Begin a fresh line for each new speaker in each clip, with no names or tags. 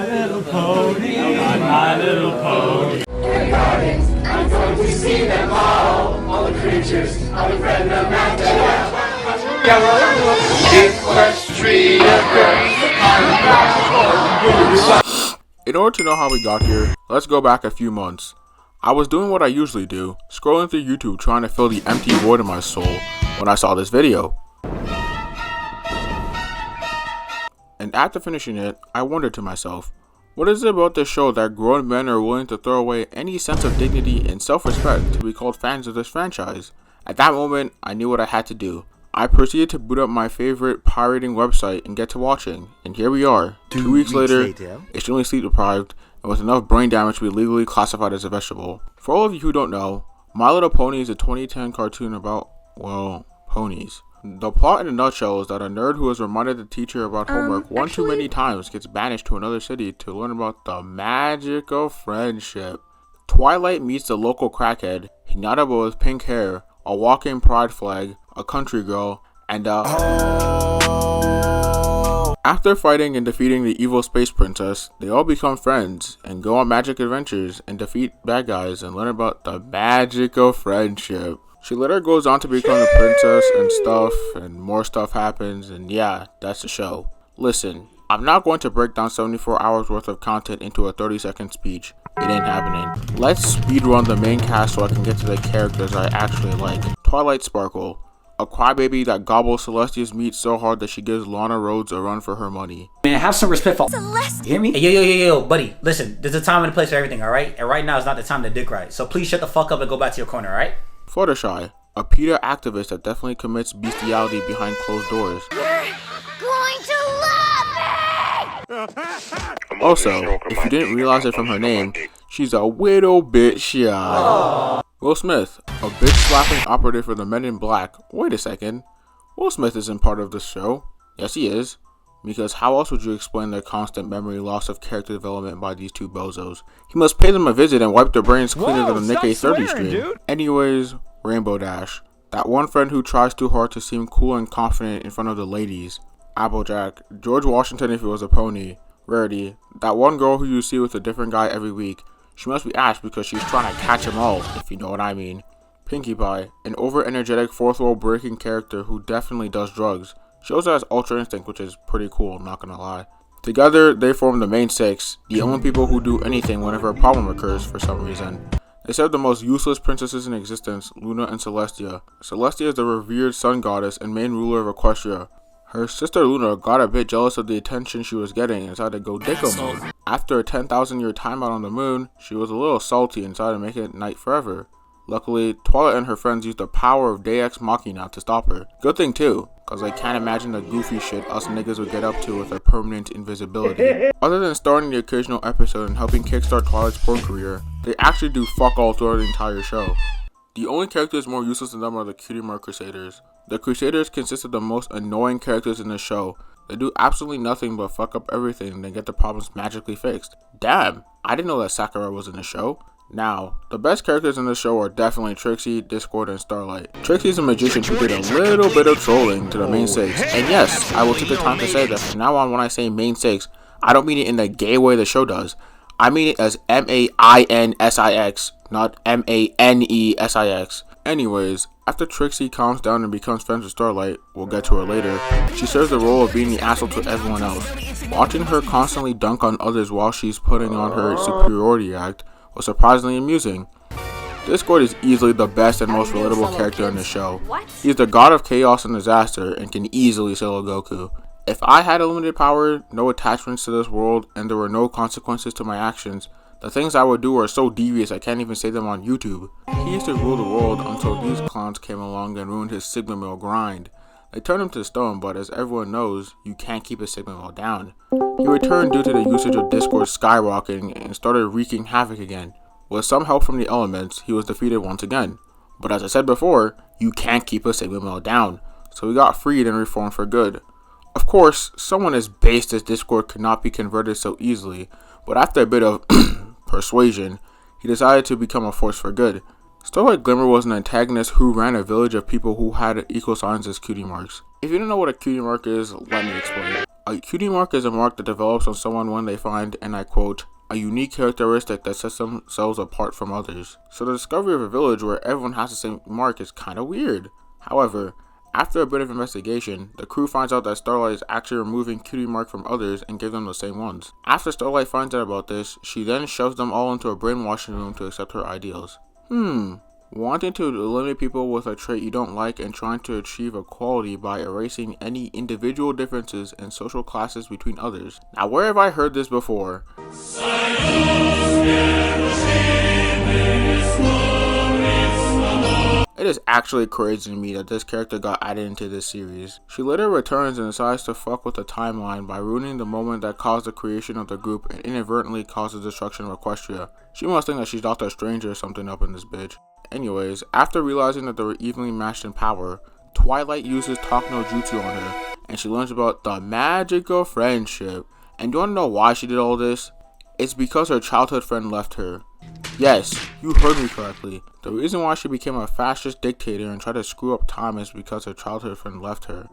My little pony, my little pony.
In the gardens, I'm going to see them all the creatures, all the random animals.
In order to know how we got here, let's go back a few months. I was doing what I usually do, scrolling through YouTube trying to fill the empty void in my soul when I saw this video. And after finishing it, I wondered to myself, what is it about this show that grown men are willing to throw away any sense of dignity and self-respect to be called fans of this franchise? At that moment, I knew what I had to do. I proceeded to boot up my favorite pirating website and get to watching, and here we are, 2 weeks later, extremely sleep deprived, and with enough brain damage to be legally classified as a vegetable. For all of you who don't know, My Little Pony is a 2010 cartoon about, well, ponies. The plot in a nutshell is that a nerd who has reminded the teacher about homework one too many times gets banished to another city to learn about the magic of friendship. Twilight meets the local crackhead, Hinata with pink hair, a walking pride flag, a country girl, and After fighting and defeating the evil space princess, they all become friends and go on magic adventures and defeat bad guys and learn about the magic of friendship. She later goes on to become a princess and stuff, and more stuff happens, and yeah, that's the show. Listen, I'm not going to break down 74 hours worth of content into a 30-second speech. It ain't happening. Let's speedrun the main cast so I can get to the characters I actually like. Twilight Sparkle, a crybaby that gobbles Celestia's meat so hard that she gives Lana Rhodes a run for her money.
Man, have some respect for Celestia. You hear me? Hey, yo, buddy. Listen, there's a time and a place for everything, alright? And right now is not the time to dick ride. So please shut the fuck up and go back to your corner, alright?
Fluttershy, a PETA activist that definitely commits bestiality behind closed doors.
You're going to love me!
Also, if you didn't realize it from her name, she's a little bit shy. Aww. Will Smith, a bitch-slapping operative for the Men in Black. Wait a second. Will Smith isn't part of this show. Yes, he is. Because how else would you explain the constant memory loss of character development by these two bozos? He must pay them a visit and wipe their brains cleaner than a Nick A30 stream. Dude. Anyways, Rainbow Dash. That one friend who tries too hard to seem cool and confident in front of the ladies. Applejack. George Washington if he was a pony. Rarity. That one girl who you see with a different guy every week. She must be Ash because she's trying to catch them all, if you know what I mean. Pinkie Pie. An over-energetic fourth wall breaking character who definitely does drugs. She also has Ultra Instinct, which is pretty cool, I'm not gonna lie. Together, they form the main six, the only people who do anything whenever a problem occurs for some reason. They serve the most useless princesses in existence, Luna and Celestia. Celestia is the revered sun goddess and main ruler of Equestria. Her sister Luna got a bit jealous of the attention she was getting and decided to go dicko mode. After a 10,000-year timeout on the moon, she was a little salty and decided to make it night forever. Luckily, Twilight and her friends used the power of Deus Ex Machina to stop her. Good thing too, cause I can't imagine the goofy shit us niggas would get up to with a permanent invisibility. Other than starring the occasional episode and helping kickstart Twilight's porn career, they actually do fuck all throughout the entire show. The only characters more useless than them are the Cutie Mark Crusaders. The Crusaders consist of the most annoying characters in the show. They do absolutely nothing but fuck up everything and then get the problems magically fixed. Damn, I didn't know that Sakura was in the show. Now, the best characters in the show are definitely Trixie, Discord, and Starlight. Trixie is a magician who did a little bit of trolling to the main six. And yes, I will take the time to say that from now on when I say main six, I don't mean it in the gay way the show does. I mean it as M-A-I-N-S-I-X, not M-A-N-E-S-I-X. Anyways, after Trixie calms down and becomes friends with Starlight, we'll get to her later, she serves the role of being the asshole to everyone else. Watching her constantly dunk on others while she's putting on her superiority act was surprisingly amusing. Discord is easily the best and most relatable character in the show. He's the god of chaos and disaster and can easily solo Goku. If I had unlimited power, no attachments to this world, and there were no consequences to my actions, the things I would do are so devious I can't even say them on YouTube. He used to rule the world until these clowns came along and ruined his Sigma Mill grind. They turned him to stone, but as everyone knows, you can't keep a Sigma Mill down. He returned due to the usage of Discord skyrocketing and started wreaking havoc again. With some help from the elements, he was defeated once again. But as I said before, you can't keep a Sigma Mill down, so he got freed and reformed for good. Of course, someone as based as Discord could not be converted so easily, but after a bit of persuasion, he decided to become a force for good. Starlight Glimmer was an antagonist who ran a village of people who had equal signs as cutie marks. If you don't know what a cutie mark is, let me explain. A cutie mark is a mark that develops on someone when they find, and I quote, a unique characteristic that sets themselves apart from others. So the discovery of a village where everyone has the same mark is kinda weird. However, after a bit of investigation, the crew finds out that Starlight is actually removing cutie mark from others and giving them the same ones. After Starlight finds out about this, she then shoves them all into a brainwashing room to accept her ideals. Wanting to eliminate people with a trait you don't like and trying to achieve equality by erasing any individual differences and social classes between others. Now, where have I heard this before? It is actually crazy to me that this character got added into this series. She later returns and decides to fuck with the timeline by ruining the moment that caused the creation of the group and inadvertently caused the destruction of Equestria. She must think that she's Dr. Strange or something up in this bitch. Anyways, after realizing that they were evenly matched in power, Twilight uses Talk No Jutsu on her, and she learns about the magic of friendship. And do you wanna know why she did all this? It's because her childhood friend left her. Yes, you heard me correctly. The reason why she became a fascist dictator and tried to screw up time is because her childhood friend left her.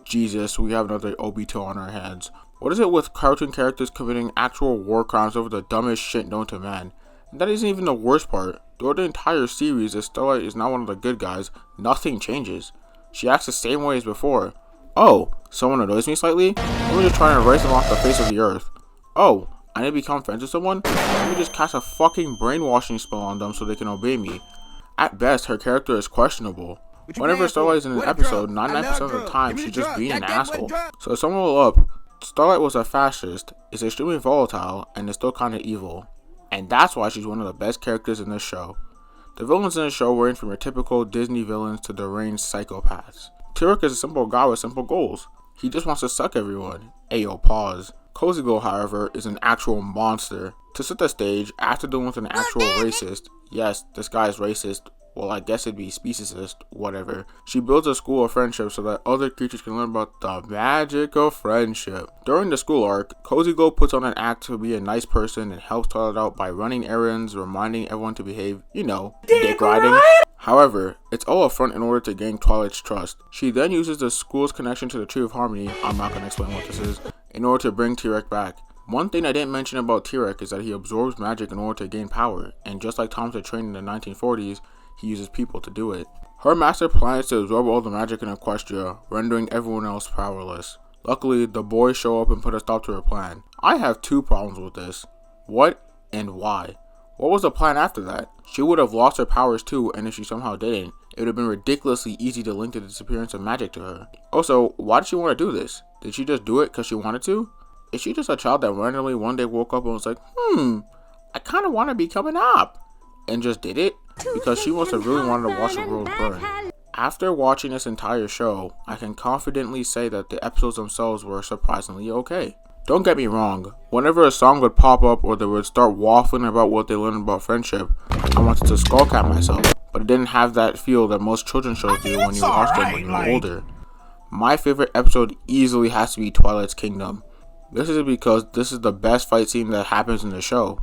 Jesus, we have another Obito on our hands. What is it with cartoon characters committing actual war crimes over the dumbest shit known to man? And that isn't even the worst part. Throughout the entire series, if Starlight is not one of the good guys, nothing changes. She acts the same way as before. Oh, someone annoys me slightly? Let me just try and erase them off the face of the earth. Oh, I need to become friends with someone? Let me just cast a fucking brainwashing spell on them so they can obey me. At best, her character is questionable. Whenever Starlight is in an episode, 99% of the time she's just being an asshole. So to sum it all up, Starlight was a fascist, is extremely volatile, and is still kinda evil. And that's why she's one of the best characters in this show. The villains in the show range from your typical Disney villains to deranged psychopaths. T-Rex is a simple guy with simple goals. He just wants to suck everyone. Ayo, pause. Cozy Glow, however, is an actual monster. To set the stage, after dealing with an actual racist, yes, this guy is racist, well, I guess it'd be speciesist, whatever. She builds a school of friendship so that other creatures can learn about the magic of friendship. During the school arc, Cozy Glow puts on an act to be a nice person and helps Twilight out by running errands, reminding everyone to behave, you know, dick riding. However, it's all a front in order to gain Twilight's trust. She then uses the school's connection to the Tree of Harmony, I'm not going to explain what this is, in order to bring T-Rex back. One thing I didn't mention about T-Rex is that he absorbs magic in order to gain power, and just like Tom to train in the 1940s, he uses people to do it. Her master plan is to absorb all the magic in Equestria, rendering everyone else powerless. Luckily, the boys show up and put a stop to her plan. I have two problems with this. What and why? What was the plan after that? She would have lost her powers too, and if she somehow didn't, it would have been ridiculously easy to link the disappearance of magic to her. Also, why did she want to do this? Did she just do it because she wanted to? Is she just a child that randomly one day woke up and was like, I kind of want to become an op, and just did it? Because she must have really wanted to watch the world burn. After watching this entire show, I can confidently say that the episodes themselves were surprisingly okay. Don't get me wrong, whenever a song would pop up or they would start waffling about what they learned about friendship, I wanted to skull at myself, but it didn't have that feel that most children's shows do when you watch them when you're older. My favorite episode easily has to be Twilight's Kingdom. This is because this is the best fight scene that happens in the show.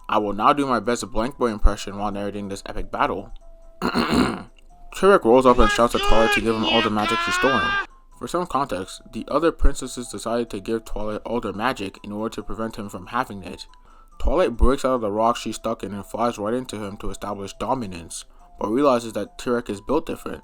I will now do my best Blank Boy impression while narrating this epic battle. T-Rex rolls up and shouts at Twilight to give him all the magic she's stolen. For some context, the other princesses decided to give Twilight all their magic in order to prevent him from having it. Twilight breaks out of the rock she's stuck in and flies right into him to establish dominance, but realizes that T-Rex is built different.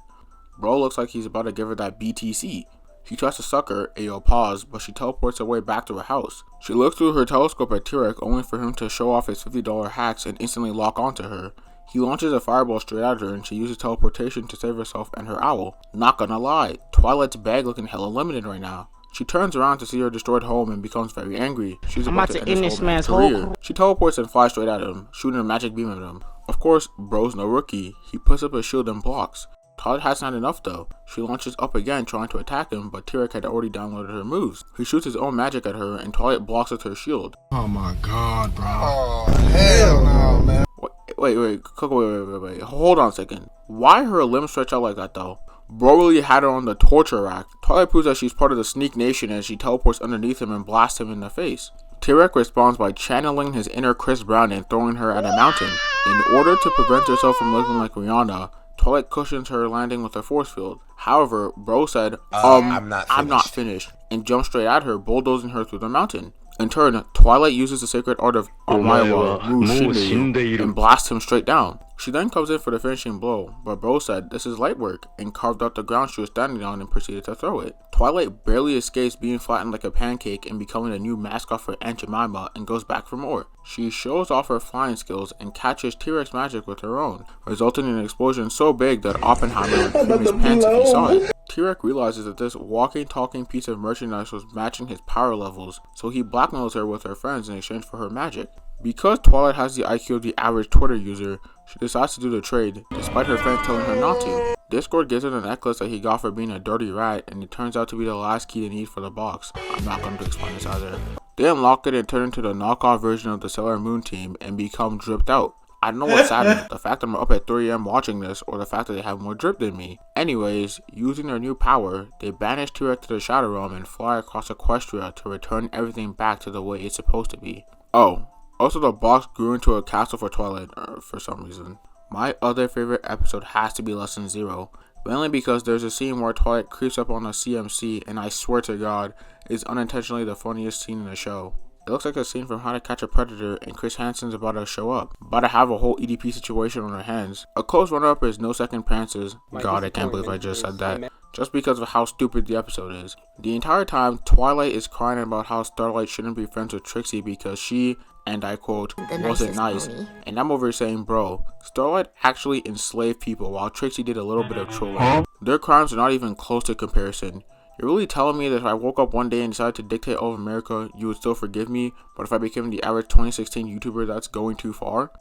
Bro looks like he's about to give her that BTC. He tries to suck her, Ayo pause, but she teleports away back to her house. She looks through her telescope at T-Rex only for him to show off his $50 hacks and instantly lock onto her. He launches a fireball straight at her and she uses teleportation to save herself and her owl. Not gonna lie, Twilight's bag looking hella limited right now. She turns around to see her destroyed home and becomes very angry. She's about to end this man's career. She teleports and flies straight at him, shooting a magic beam at him. Of course, bro's no rookie. He puts up a shield and blocks. Twilight has not enough though. She launches up again trying to attack him, but T-Rex had already downloaded her moves. He shoots his own magic at her and Twilight blocks with her shield.
Oh my god, bro.
Oh, hell no, man.
Wait, hold on a second. Why her limbs stretch out like that though? Bro really had her on the torture rack. Twilight proves that she's part of the Sneak Nation as she teleports underneath him and blasts him in the face. T-Rex responds by channeling his inner Chris Brown and throwing her at a mountain. In order to prevent herself from looking like Rihanna, Twilight cushions her landing with a force field. However, Bro said,
I'm not
finished, and jumps straight at her, bulldozing her through the mountain. In turn, Twilight uses the sacred art of Omaewa and blasts him straight down. She then comes in for the finishing blow, but Bro said this is light work and carved out the ground she was standing on and proceeded to throw it. Twilight barely escapes being flattened like a pancake and becoming a new mascot for Aunt Jemima and goes back for more. She shows off her flying skills and catches T-Rex magic with her own, resulting in an explosion so big that Oppenheimer would poop his pants if he saw it. T-Rex realizes that this walking, talking piece of merchandise was matching his power levels, so he blackmails her with her friends in exchange for her magic. Because Twilight has the IQ of the average Twitter user, she decides to do the trade, despite her friend telling her not to. Discord gives her the necklace that he got for being a dirty rat, and it turns out to be the last key they need for the box. I'm not going to explain this either. They unlock it and turn into the knockoff version of the Sailor Moon team and become dripped out. I don't know what's sadder, the fact that I'm up at 3 AM watching this, or the fact that they have more drip than me. Anyways, using their new power, they banish T-Rex to the Shadow Realm and fly across Equestria to return everything back to the way it's supposed to be. Oh, also the box grew into a castle for Twilight, for some reason. My other favorite episode has to be Lesson 0, mainly because there's a scene where Twilight creeps up on a CMC, and I swear to God, is unintentionally the funniest scene in the show. It looks like a scene from How to Catch a Predator, and Chris Hansen's about to show up. About to have a whole EDP situation on her hands. A close runner-up is No Second Prances. God, I can't believe I just said that. Just because of how stupid the episode is. The entire time, Twilight is crying about how Starlight shouldn't be friends with Trixie because she, and I quote, wasn't nice. And I'm over here saying, bro, Starlight actually enslaved people while Trixie did a little bit of trolling. Their crimes are not even close to comparison. You're really telling me that if I woke up one day and decided to dictate all of America, you would still forgive me, but if I became the average 2016 YouTuber, that's going too far?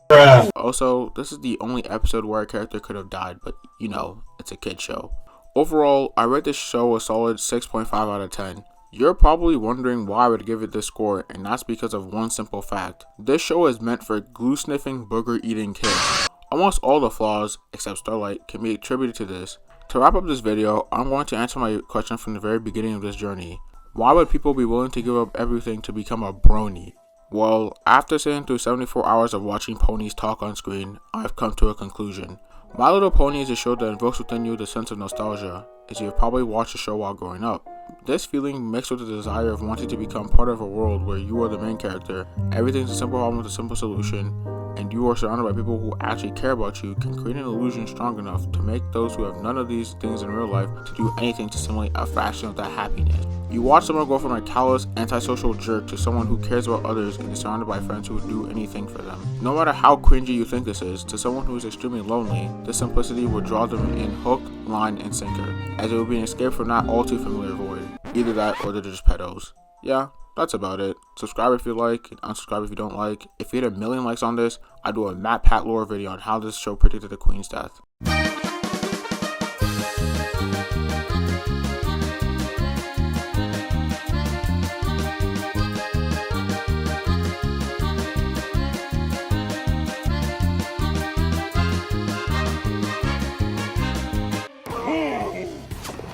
Also, this is the only episode where a character could have died, but you know, it's a kid show. Overall, I rate this show a solid 6.5 out of 10. You're probably wondering why I would give it this score, and that's because of one simple fact. This show is meant for glue-sniffing, booger-eating kids. Almost all the flaws, except Starlight, can be attributed to this. To wrap up this video, I'm going to answer my question from the very beginning of this journey. Why would people be willing to give up everything to become a brony? Well, after sitting through 74 hours of watching ponies talk on screen, I've come to a conclusion. My Little Pony is a show that invokes within you the sense of nostalgia, as you've probably watched the show while growing up. This feeling mixed with the desire of wanting to become part of a world where you are the main character, everything's a simple problem with a simple solution, and you are surrounded by people who actually care about you can create an illusion strong enough to make those who have none of these things in real life to do anything to simulate a fraction of that happiness. You watch someone go from a callous, antisocial jerk to someone who cares about others and is surrounded by friends who would do anything for them. No matter how cringy you think this is, to someone who is extremely lonely, this simplicity would draw them in hook, line, and sinker, as it would be an escape from that all too familiar void. Either that or they're just pedos. Yeah, that's about it. Subscribe if you like, and unsubscribe if you don't like. If you hit 1 million likes on this, I'll do a Matt Pat lore video on how this show predicted the Queen's death.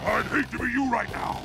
I'd hate to be you right now.